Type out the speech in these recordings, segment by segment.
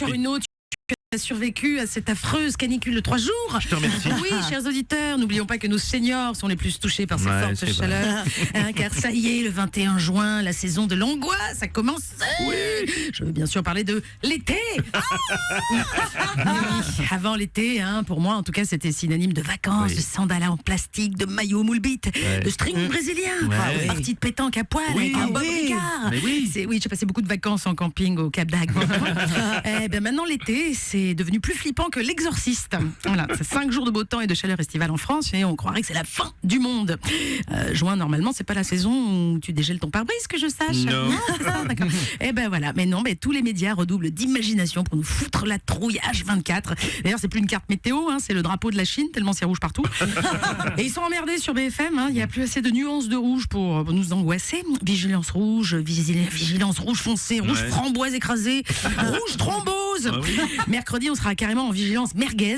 Encore une autre qui a survécu à cette affreuse canicule de 3 jours. Je te remercie. Oui, chers auditeurs, n'oublions pas que nos seniors sont les plus touchés par cette Ouais, forte c'est chaleur. Car ça y est, le 21 juin, la saison de l'angoisse a commencé. Oui. Je veux bien sûr parler de l'été. Oui, avant l'été, pour moi en tout cas, c'était synonyme de vacances, Oui. de sandales en plastique, de maillots moule bite, Ouais. de string brésilien, Ouais. de parties de pétanque à poil Oui, avec un Bob oui. Ricard. Mais oui. Oui, j'ai passé beaucoup de vacances en camping au Cap d'Agde. Maintenant l'été, c'est devenu plus flippant que l'exorciste. Voilà, c'est 5 jours de beau temps et de chaleur estivale en France et on croirait que c'est la fin du monde. Juin, normalement, c'est pas la saison où tu dégèles ton pare-brise, que je sache. Non. C'est ça, d'accord. Voilà, mais non, tous les médias redoublent d'imagination pour nous foutre la trouille H24. D'ailleurs, c'est plus une carte météo, c'est le drapeau de la Chine, tellement c'est rouge partout. Et ils sont emmerdés sur BFM, il n'y a plus assez de nuances de rouge pour nous angoisser. Vigilance rouge, vigilance rouge foncé, rouge Ouais. framboise écrasée, rouge thrombose. Ah oui. Mercredi, on sera carrément en vigilance merguez.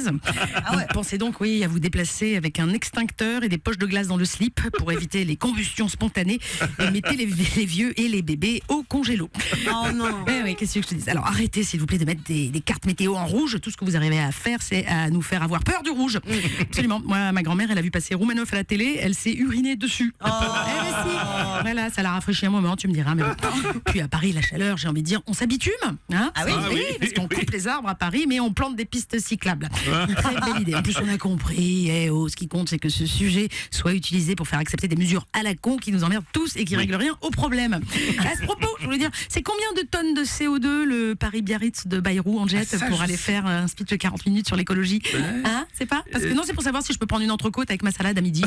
Pensez donc, à vous déplacer avec un extincteur et des poches de glace dans le slip pour éviter les combustions spontanées et mettez les vieux et les bébés au congélo. Oh non. Oui, qu'est-ce que je te dis? Alors arrêtez s'il vous plaît de mettre des cartes météo en rouge. Tout ce que vous arrivez à faire, c'est à nous faire avoir peur du rouge. Absolument. Moi, ma grand-mère, elle a vu passer Roumanoff à la télé, elle s'est urinée dessus. Eh ben si. Voilà, ça l'a rafraîchi un moment, tu me diras. Mais bon. Puis à Paris, la chaleur, j'ai envie de dire, on s'habitue. Ah oui. Parce qu'on coupe les arbres à Paris, mais on plante des pistes cyclables. Très belle idée. En plus, on a compris. Ce qui compte, c'est que ce sujet soit utilisé pour faire accepter des mesures à la con qui nous emmerdent tous et qui règlent rien au problème. À ce propos, je voulais dire, c'est combien de tonnes de CO2 le Paris-Biarritz de Bayrou en jet ça, pour je aller sais. faire un speech de 40 minutes sur l'écologie? C'est pas? Parce que non, c'est pour savoir si je peux prendre une entrecôte avec ma salade à midi.